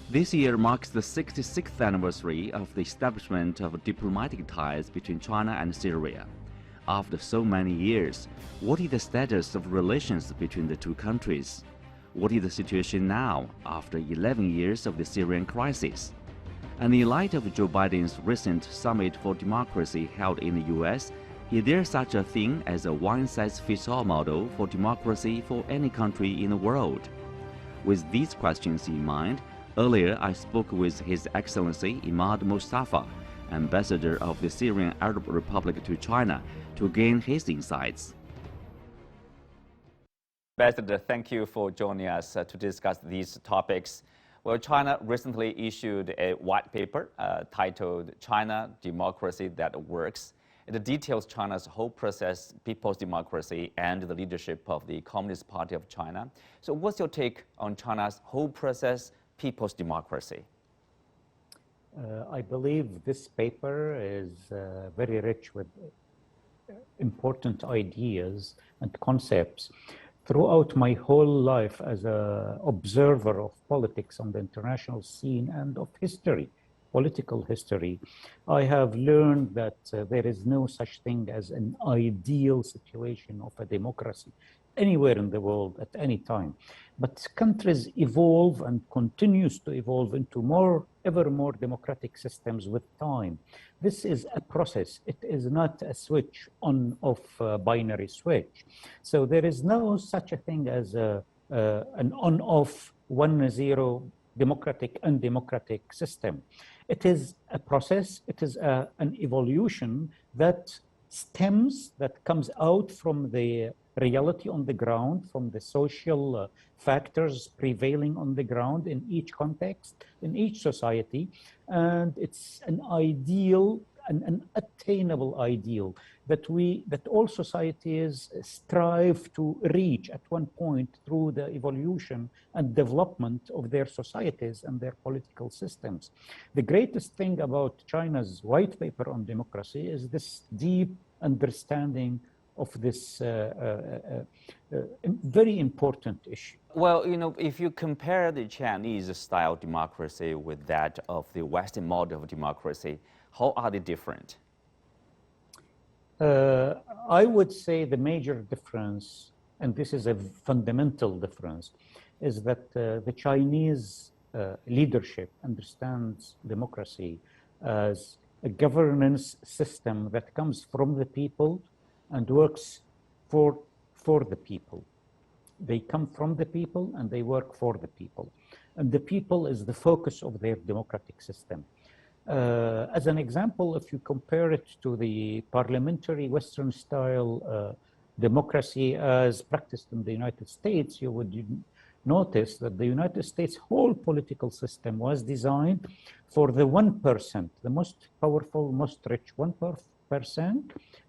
This year marks the 66th anniversary of the establishment of diplomatic ties between China and Syria. After so many years, what is the status of relations between the two countries? What is the situation now after 11 years of the Syrian crisis? And in light of Joe Biden's recent Summit for Democracy held in the US, is there such a thing as a one-size-fits-all model for democracy for any country in the world? With these questions in mind, earlier I spoke with His Excellency Imad Mustafa, Ambassador of the Syrian Arab Republic to China, to gain his insights. Ambassador, thank you for joining us to discuss these topics. Well, China recently issued a white paper titled China, Democracy That Works. It details China's whole process, people's democracy, and the leadership of the Communist Party of China. So what's your take on China's whole process, people's democracy? I believe this paper is very rich with important ideas and concepts. Throughout my whole life as an observer of politics on the international scene and of history, political history, I have learned that there is no such thing as an ideal situation of a democracy anywhere in the world at any time. But countries evolve and continues to evolve into ever more democratic systems with time. This is a process. It is not a switch on-off binary switch. So there is no such a thing as an on-off 1-0 democratic, undemocratic system. It is a process. It is an evolution that comes out from the reality on the ground, from the social factors prevailing on the ground in each context, in each society. And it's an ideal, an attainable ideal that all societies strive to reach at one point through the evolution and development of their societies and their political systems. The greatest thing about China's white paper on democracy is this deep understanding of this very important issue. Well, you know, if you compare the Chinese-style democracy with that of the Western model of democracy, how are they different? I would say the major difference, and this is a fundamental difference, is that the Chinese leadership understands democracy as a governance system that comes from the people and works for the people. They come from the people and they work for the people. And the people is the focus of their democratic system. As an example, if you compare it to the parliamentary Western style democracy as practiced in the United States, you would notice that the United States whole political system was designed for the 1%, the most powerful, most rich 1%.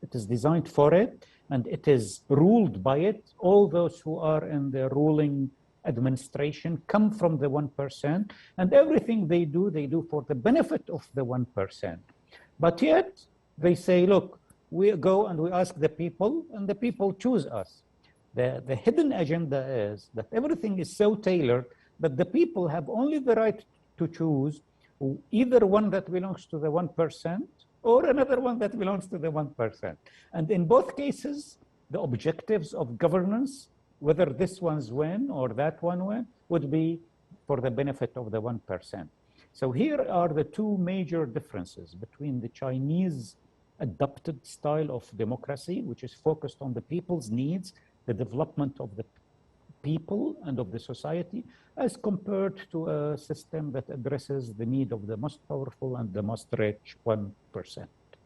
It is designed for it, and it is ruled by it. All those who are in the ruling administration come from the 1%, and everything they do for the benefit of the 1%. But yet, they say, look, we go and we ask the people, and the people choose us. The hidden agenda is that everything is so tailored that the people have only the right to choose either one that belongs to the 1%, or another one that belongs to the 1%. And in both cases, the objectives of governance, whether this one's win or that one win, would be for the benefit of the 1%. So here are the two major differences between the Chinese adopted style of democracy, which is focused on the people's needs, the development of the people and of the society, as compared to a system that addresses the need of the most powerful and the most rich 1%.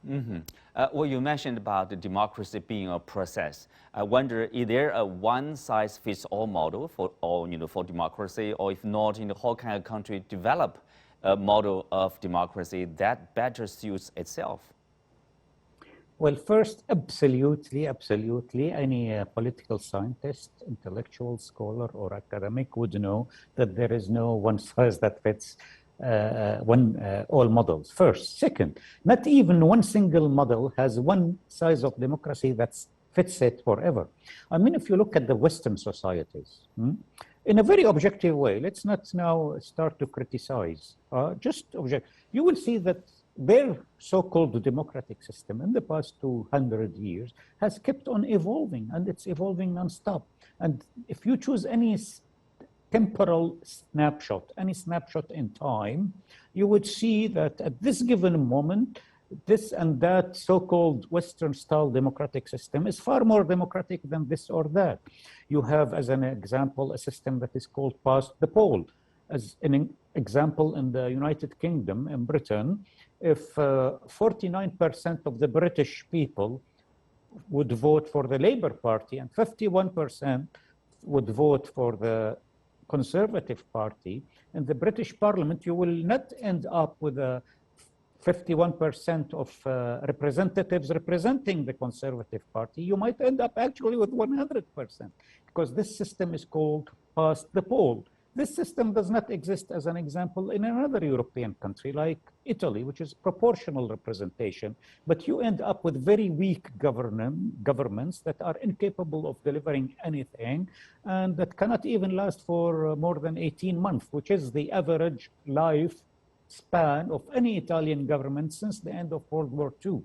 Mm-hmm. Well, you mentioned about the democracy being a process. I wonder, is there a one-size-fits-all model for all, for democracy, or if not, how can a country develop a model of democracy that better suits itself? Well, first, absolutely, any political scientist, intellectual scholar, or academic would know that there is no one size that fits all models. First. Second, not even one single model has one size of democracy that fits it forever. I mean, if you look at the Western societies, in a very objective way. Let's not now start to criticize, just object. You will see that their so-called democratic system in the past 200 years has kept on evolving, and it's evolving non-stop. And if you choose any temporal snapshot, any snapshot in time, you would see that at this given moment, this and that so-called Western-style democratic system is far more democratic than this or that. You have, as an example, a system that is called past the poll. As an example, in the United Kingdom, in Britain, if 49% of the British people would vote for the Labour Party and 51% would vote for the Conservative Party, in the British Parliament, you will not end up with a 51% of representatives representing the Conservative Party. You might end up actually with 100%, because this system is called past the poll. This system does not exist, as an example, in another European country like Italy, which is proportional representation, but you end up with very weak governments that are incapable of delivering anything and that cannot even last for more than 18 months, which is the average life span of any Italian government since the end of World War II.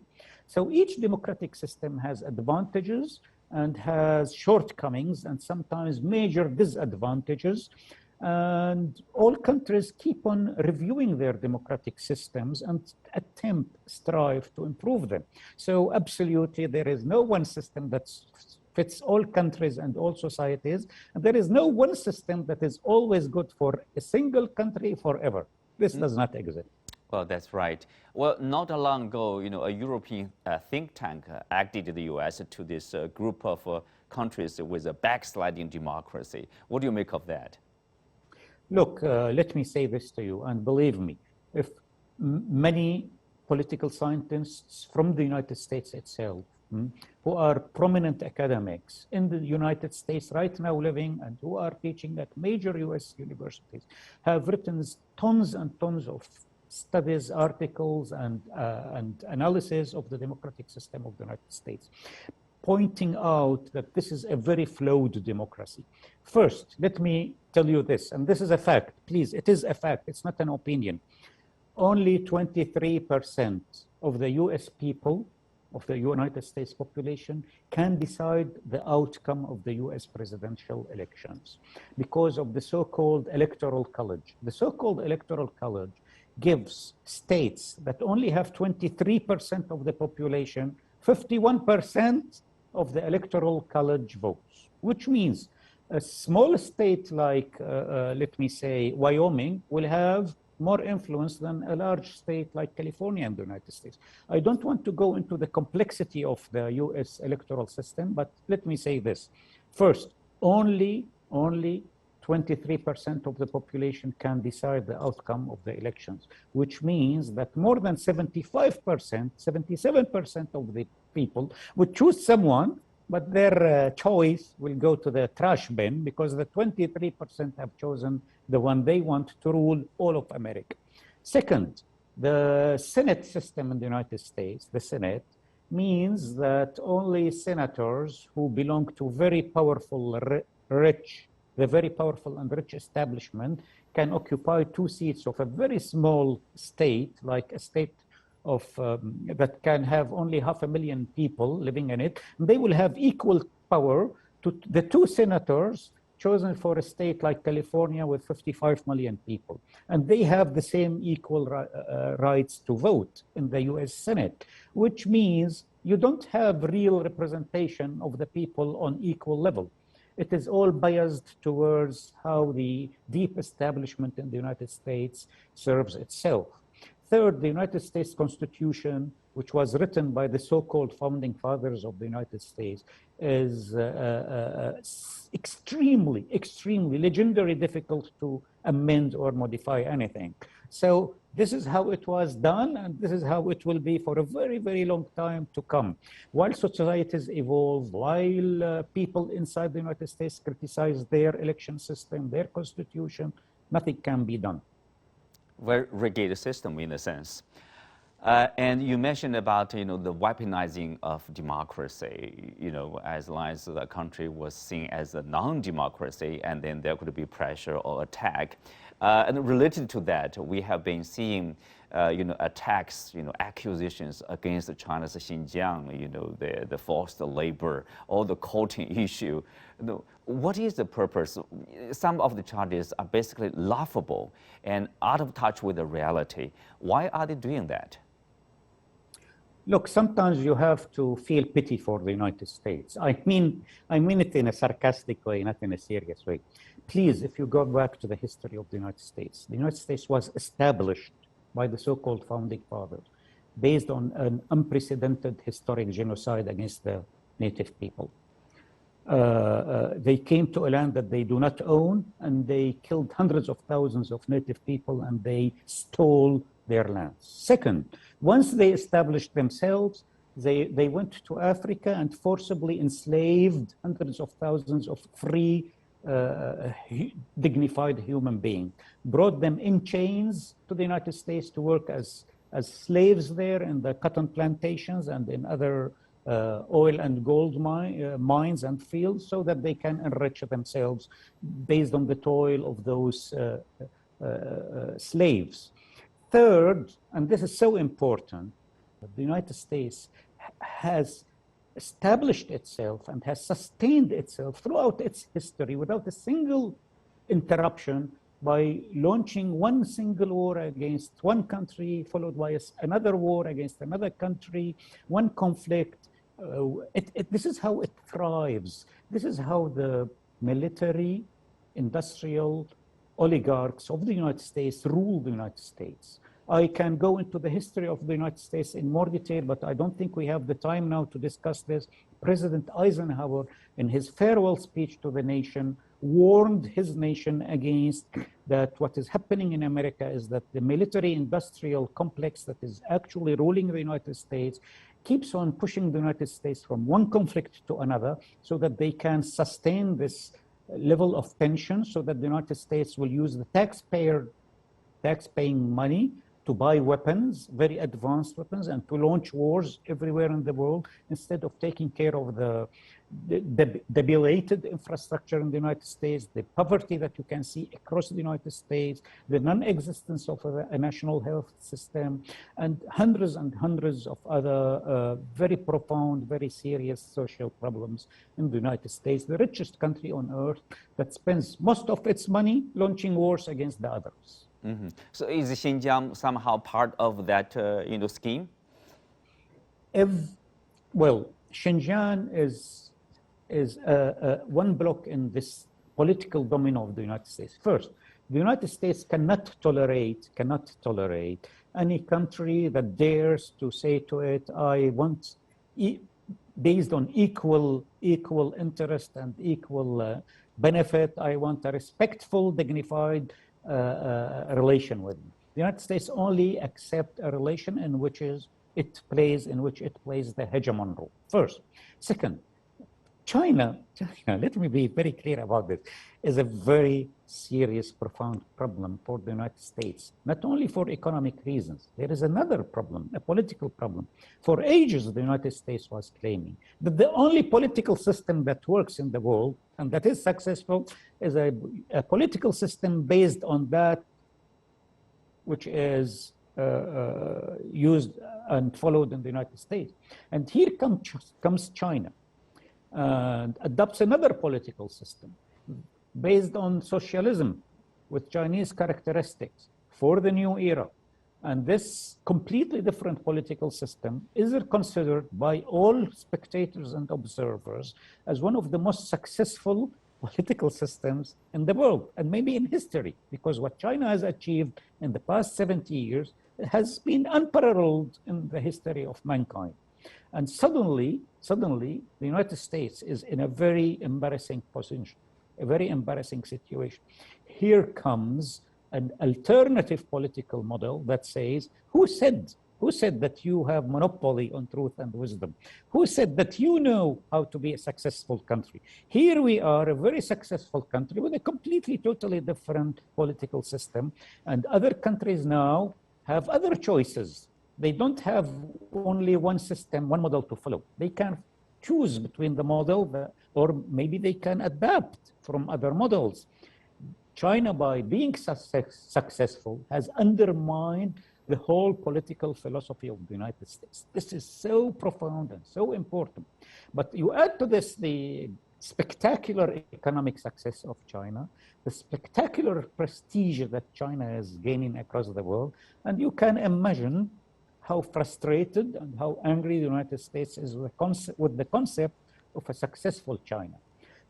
So each democratic system has advantages and has shortcomings and sometimes major disadvantages. And all countries keep on reviewing their democratic systems and strive to improve them. So absolutely, there is no one system that fits all countries and all societies. And there is no one system that is always good for a single country forever. This does not exist. Well, that's right. Well, not long ago, a European think tank acted the U.S. to this group of countries with a backsliding democracy. What do you make of that? Look, let me say this to you, and believe me, if many political scientists from the United States itself, who are prominent academics in the United States right now living and who are teaching at major US universities, have written tons and tons of studies, articles, and analysis of the democratic system of the United States, pointing out that this is a very flawed democracy. First, let me tell you this, and this is a fact. Please, it is a fact. It's not an opinion. Only 23% of the US people, of the United States population, can decide the outcome of the US presidential elections because of the so-called Electoral College. The so-called Electoral College gives states that only have 23% of the population 51% of the Electoral College votes, which means a small state like, let me say, Wyoming will have more influence than a large state like California in the United States. I don't want to go into the complexity of the US electoral system, but let me say this. First, only 23% of the population can decide the outcome of the elections, which means that more than 75%, 77% of the people would choose someone, but their choice will go to the trash bin because the 23% have chosen the one they want to rule all of America. Second, the Senate system in the United States, the Senate, means that only senators who belong to very powerful, the very powerful and rich establishment can occupy 2 seats of a very small state, like a state of that can have only 500,000 people living in it. And they will have equal power to the 2 senators chosen for a state like California with 55 million people. And they have the same equal rights to vote in the US Senate, which means you don't have real representation of the people on equal level. It is all biased towards how the deep establishment in the United States serves itself. Third, the United States Constitution, which was written by the so-called founding fathers of the United States, is extremely legendary difficult to amend or modify anything. So this is how it was done, and this is how it will be for a very, very long time to come. While societies evolve, while people inside the United States criticize their election system, their constitution, nothing can be done. Very rigid system in a sense. And you mentioned about the weaponizing of democracy. As long as the country was seen as a non-democracy, and then there could be pressure or attack. And related to that, we have been seeing attacks, accusations against China's Xinjiang, the forced labor, or the coating issue. What is the purpose? Some of the charges are basically laughable and out of touch with the reality. Why are they doing that? Look, sometimes you have to feel pity for the United States. I mean it in a sarcastic way, not in a serious way. Please, if you go back to the history of the United States was established by the so-called founding fathers based on an unprecedented historic genocide against the native people. They came to a land that they do not own, and they killed hundreds of thousands of native people, and they stole their lands. Second, once they established themselves, they went to Africa and forcibly enslaved hundreds of thousands of free, dignified human beings, brought them in chains to the United States to work as slaves there in the cotton plantations and in other oil and gold mines and fields, so that they can enrich themselves based on the toil of those slaves. Third, and this is so important, the United States has established itself and has sustained itself throughout its history without a single interruption by launching one single war against one country, followed by another war against another country, one conflict. This is how it thrives. This is how the military, industrial oligarchs of the United States rule the United States. I can go into the history of the United States in more detail, but I don't think we have the time now to discuss this. President Eisenhower, in his farewell speech to the nation, warned his nation against that. What is happening in America is that the military-industrial complex that is actually ruling the United States keeps on pushing the United States from one conflict to another, so that they can sustain this level of tension, so that the United States will use the tax-paying money to buy weapons, very advanced weapons, and to launch wars everywhere in the world, instead of taking care of the debilitated infrastructure in the United States, the poverty that you can see across the United States, the non-existence of a national health system, and hundreds of other very profound, very serious social problems in the United States, the richest country on earth that spends most of its money launching wars against the others. Mm-hmm. So is Xinjiang somehow part of that scheme? Well, Xinjiang is one block in this political domino of the United States. First, the United States cannot tolerate any country that dares to say to it, I want, based on equal interest and equal benefit, I want a respectful, dignified relation with them. The United States only accepts a relation in which it plays the hegemon role. First. Second, China, let me be very clear about this, is a very serious, profound problem for the United States, not only for economic reasons. There is another problem, a political problem. For ages, the United States was claiming that the only political system that works in the world and that is successful is a political system based on that which is used and followed in the United States. And here comes China and adopts another political system based on socialism with Chinese characteristics for the new era. And this completely different political system is considered by all spectators and observers as one of the most successful political systems in the world, and maybe in history, because what China has achieved in the past 70 years has been unparalleled in the history of mankind. And suddenly, the United States is in a very embarrassing position, a very embarrassing situation. Here comes an alternative political model that says, who said that you have monopoly on truth and wisdom? Who said that you know how to be a successful country? Here we are, a very successful country with a completely, totally different political system. And other countries now have other choices They don't have only one system, one model to follow. They can choose between the model, or maybe they can adapt from other models. China, by being successful, has undermined the whole political philosophy of the United States. This is so profound and so important. But you add to this the spectacular economic success of China, the spectacular prestige that China is gaining across the world, and you can imagine how frustrated and how angry the United States is with the concept of a successful China.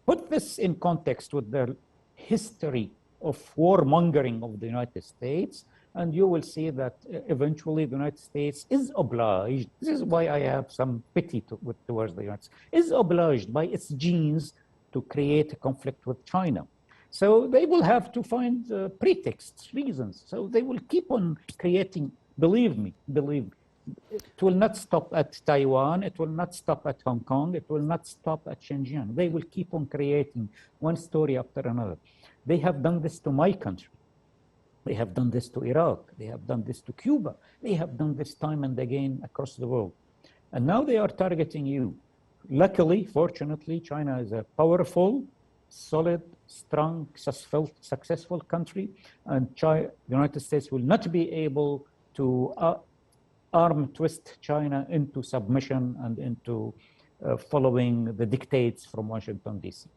Put this in context with the history of warmongering of the United States, and you will see that eventually the United States is obliged, this is why I have some pity towards the United States, is obliged by its genes to create a conflict with China. So they will have to find pretexts, reasons. So they will keep on creating, believe me, it will not stop at Taiwan, it will not stop at Hong Kong, it will not stop at Xinjiang. They will keep on creating one story after another. They have done this to my country. They have done this to Iraq. They have done this to Cuba. They have done this time and again across the world. And now they are targeting you. Luckily, fortunately, China is a powerful, solid, strong, successful country. And the United States will not be able to arm twist China into submission and into following the dictates from Washington, D.C.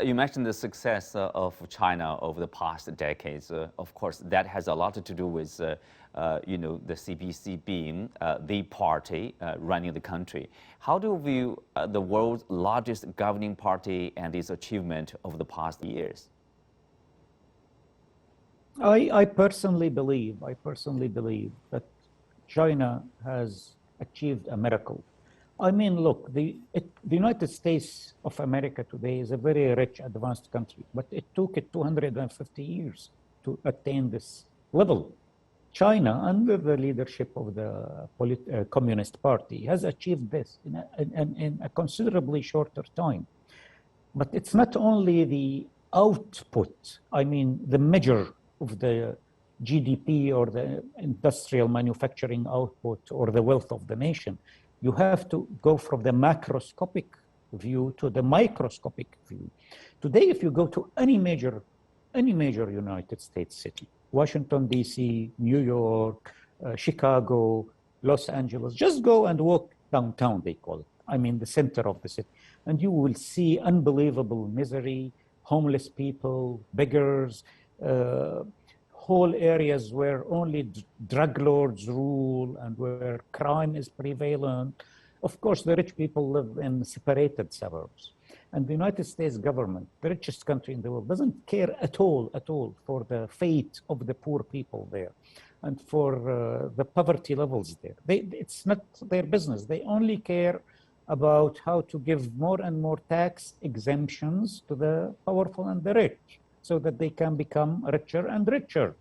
You mentioned the success of China over the past decades. Of course, that has a lot to do with, the CPC being the party running the country. How do you view the world's largest governing party and its achievement over the past years? I personally believe that China has achieved a miracle. I mean, look, the United States of America today is a very rich, advanced country, but it took it 250 years to attain this level. China, under the leadership of the Communist Party, has achieved this in a considerably shorter time. But it's not only the output, I mean, the measure of the GDP or the industrial manufacturing output or the wealth of the nation. You have to go from the macroscopic view to the microscopic view. Today, if you go to any major United States city, Washington, D.C., New York, Chicago, Los Angeles, just go and walk downtown, they call it. I mean, the center of the city. And you will see unbelievable misery, homeless people, beggars, whole areas where only drug lords rule and where crime is prevalent. Of course, the rich people live in separated suburbs. And the United States government, the richest country in the world, doesn't care at all for the fate of the poor people there and for the poverty levels there. It's not their business. They only care about how to give more and more tax exemptions to the powerful and the rich, so that they can become richer and richer.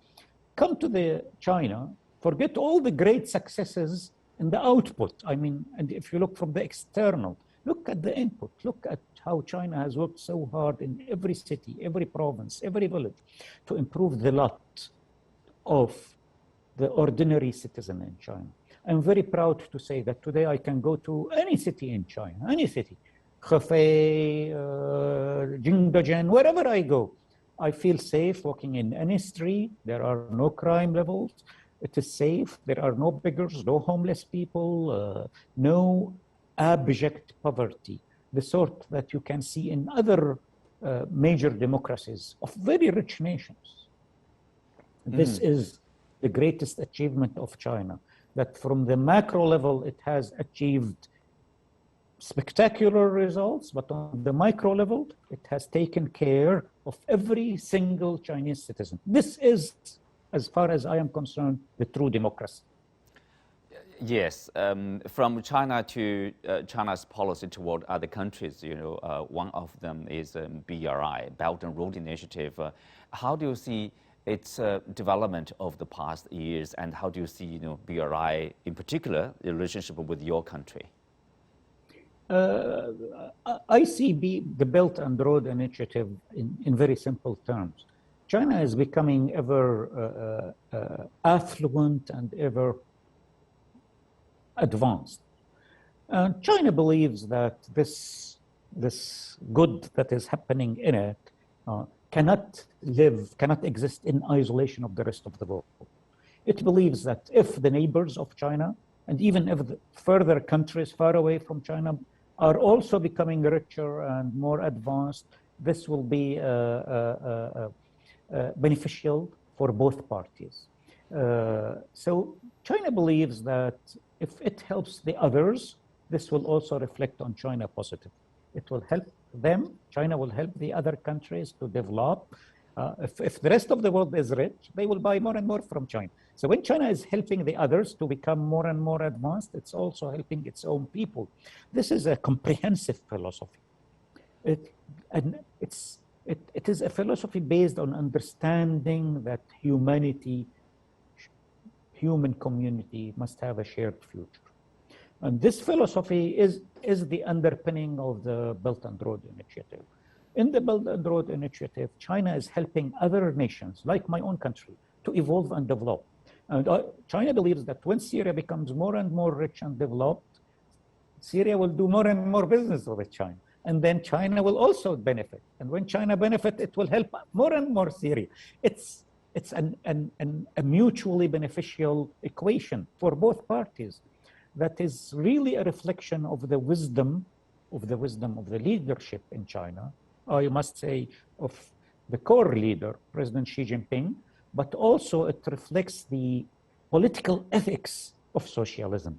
Come to China, forget all the great successes in the output. I mean, and if you look from the external, look at the input, look at how China has worked so hard in every city, every province, every village to improve the lot of the ordinary citizen in China. I'm very proud to say that today I can go to any city in China, any city, Hefei, Jingdezhen, wherever I go. I feel safe walking in any street. There are no crime levels. It is safe. There are no beggars, no homeless people, no abject poverty, the sort that you can see in other major democracies of very rich nations. This is the greatest achievement of China, that from the macro level, it has achieved spectacular results, but on the micro level, it has taken care of every single Chinese citizen. This is, as far as I am concerned, the true democracy. Yes, from China to China's policy toward other countries, one of them is BRI, Belt and Road Initiative. How do you see its development over the past years, and how do you see, BRI in particular, the relationship with your country? I see the Belt and Road Initiative in very simple terms. China is becoming ever affluent and ever advanced. And China believes that this good that is happening in it cannot exist in isolation of the rest of the world. It believes that if the neighbors of China, and even if the further countries far away from China are also becoming richer and more advanced, this will be beneficial for both parties. So China believes that if it helps the others, this will also reflect on China positive. It will help them. China will help the other countries to develop. If the rest of the world is rich, they will buy more and more from China. So when China is helping the others to become more and more advanced, it's also helping its own people. This is a comprehensive philosophy. It is a philosophy based on understanding that human community must have a shared future. And this philosophy is the underpinning of the Belt and Road Initiative. In the Belt and Road Initiative, China is helping other nations, like my own country, to evolve and develop. And China believes that when Syria becomes more and more rich and developed, Syria will do more and more business with China. And then China will also benefit. And when China benefits, it will help more and more Syria. It's a mutually beneficial equation for both parties. That is really a reflection of the wisdom of the leadership in China. I must say of the core leader, President Xi Jinping, but also it reflects the political ethics of socialism.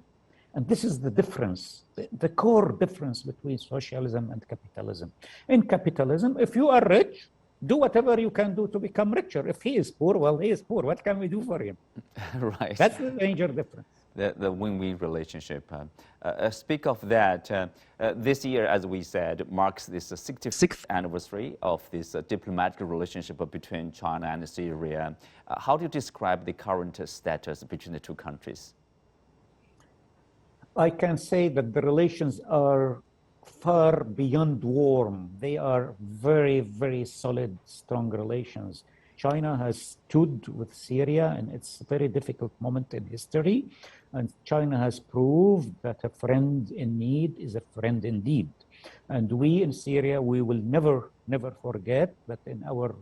And this is the difference, the core difference between socialism and capitalism. In capitalism, if you are rich, do whatever you can do to become richer. If he is poor, well, he is poor. What can we do for him? Right. That's the major difference. The win-win relationship. Speak of that, this year, as we said, marks this 66th anniversary of this diplomatic relationship between China and Syria. How do you describe the current status between the two countries? I can say that the relations are far beyond warm. They are very, very solid, strong relations. China has stood with Syria in its very difficult moment in history, and China has proved that a friend in need is a friend indeed. And we in Syria, we will never, never forget that in our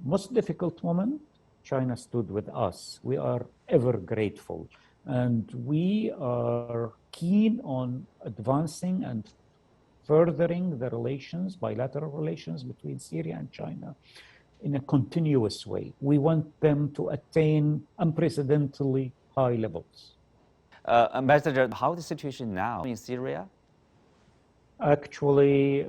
most difficult moment, China stood with us. We are ever grateful. And we are keen on advancing and furthering the relations, bilateral relations between Syria and China in a continuous way. We want them to attain unprecedentedly high levels. Ambassador, how is the situation now in Syria? Actually,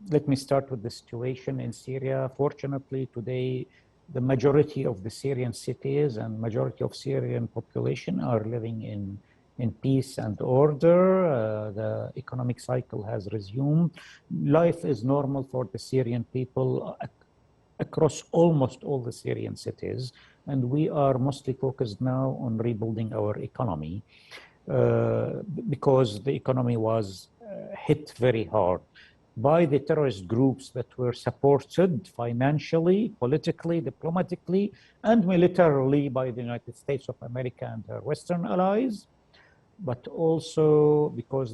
let me start with the situation in Syria. Fortunately, today, the majority of the Syrian cities and majority of Syrian population are living in peace and order. The economic cycle has resumed. Life is normal for the Syrian people across almost all the Syrian cities. And we are mostly focused now on rebuilding our economy because the economy was hit very hard by the terrorist groups that were supported financially, politically, diplomatically, and militarily by the United States of America and their Western allies, but also because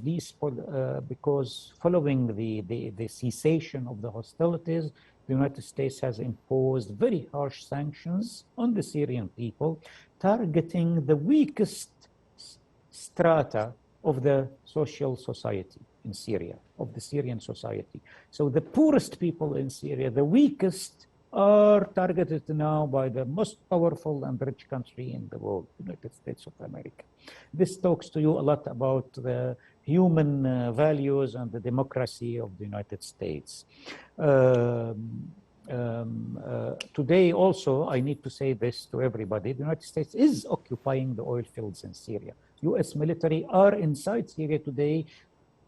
because following the cessation of the hostilities, the United States has imposed very harsh sanctions on the Syrian people, targeting the weakest strata of the social society in Syria, of the Syrian society. So the poorest people in Syria, the weakest, are targeted now by the most powerful and rich country in the world, the United States of America. This talks to you a lot about the human values and the democracy of the United States. Today also, I need to say this to everybody, the United States is occupying the oil fields in Syria. US military are inside Syria today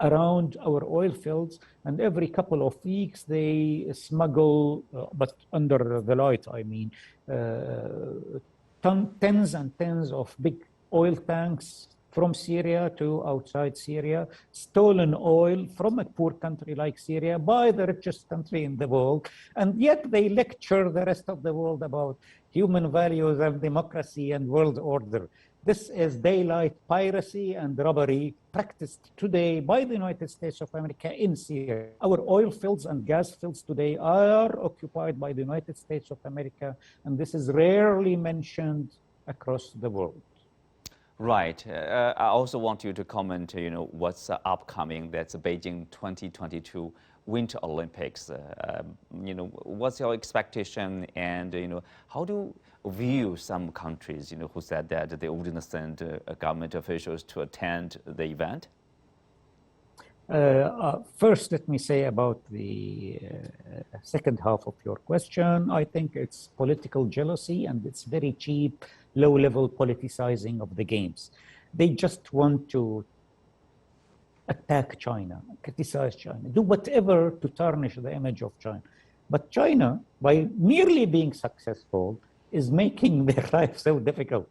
around our oil fields, and every couple of weeks they smuggle, but under the light, I mean, tens and tens of big oil tanks from Syria to outside Syria, stolen oil from a poor country like Syria by the richest country in the world, and yet they lecture the rest of the world about human values and democracy and world order. This is daylight piracy and robbery practiced today by the United States of America in Syria. Our oil fields and gas fields today are occupied by the United States of America, and this is rarely mentioned across the world. Right. I also want you to comment, what's upcoming. That's Beijing 2022 Winter Olympics. What's your expectation, and how do you view some countries, who said that they wouldn't send government officials to attend the event? First, let me say about the second half of your question. I think it's political jealousy, and it's very cheap, low-level politicizing of the games. They just want to attack China, criticize China, do whatever to tarnish the image of China. But China, by merely being successful, is making their life so difficult.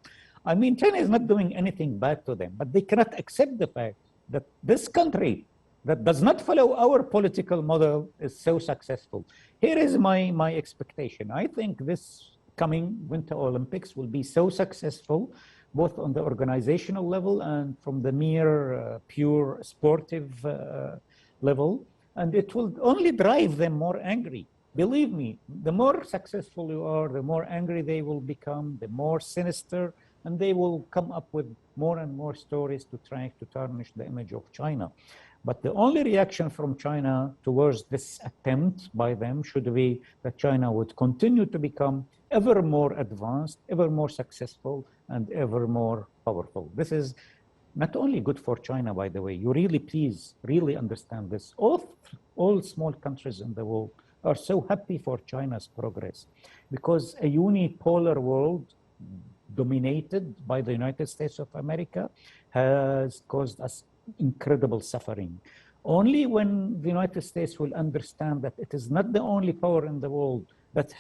I mean, China is not doing anything bad to them, but they cannot accept the fact that this country that does not follow our political model is so successful. Here is my expectation. I think this coming Winter Olympics will be so successful, both on the organizational level and from the mere pure sportive level, and it will only drive them more angry. Believe me, the more successful you are, the more angry they will become, the more sinister, and they will come up with more and more stories to try to tarnish the image of China. But the only reaction from China towards this attempt by them should be that China would continue to become ever more advanced, ever more successful, and ever more powerful. This is not only good for China, by the way. You please understand this. All small countries in the world are so happy for China's progress, because a unipolar world dominated by the United States of America has caused us incredible suffering. Only when the United States will understand that it is not the only power in the world, that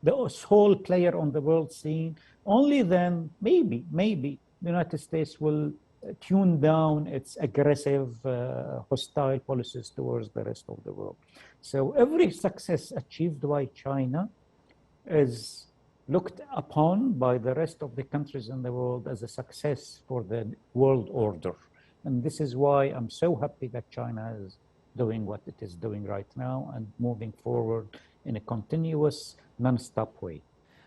the sole player on the world scene, only then maybe the United States will tune down its aggressive, hostile policies towards the rest of the world. So every success achieved by China is looked upon by the rest of the countries in the world as a success for the world order. And this is why I'm so happy that China is doing what it is doing right now and moving forward in a continuous, non-stop way.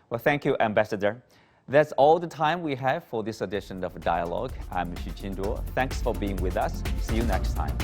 Well, thank you, Ambassador. That's all the time we have for this edition of Dialogue. I'm Xu Qinduo. Thanks for being with us. See you next time.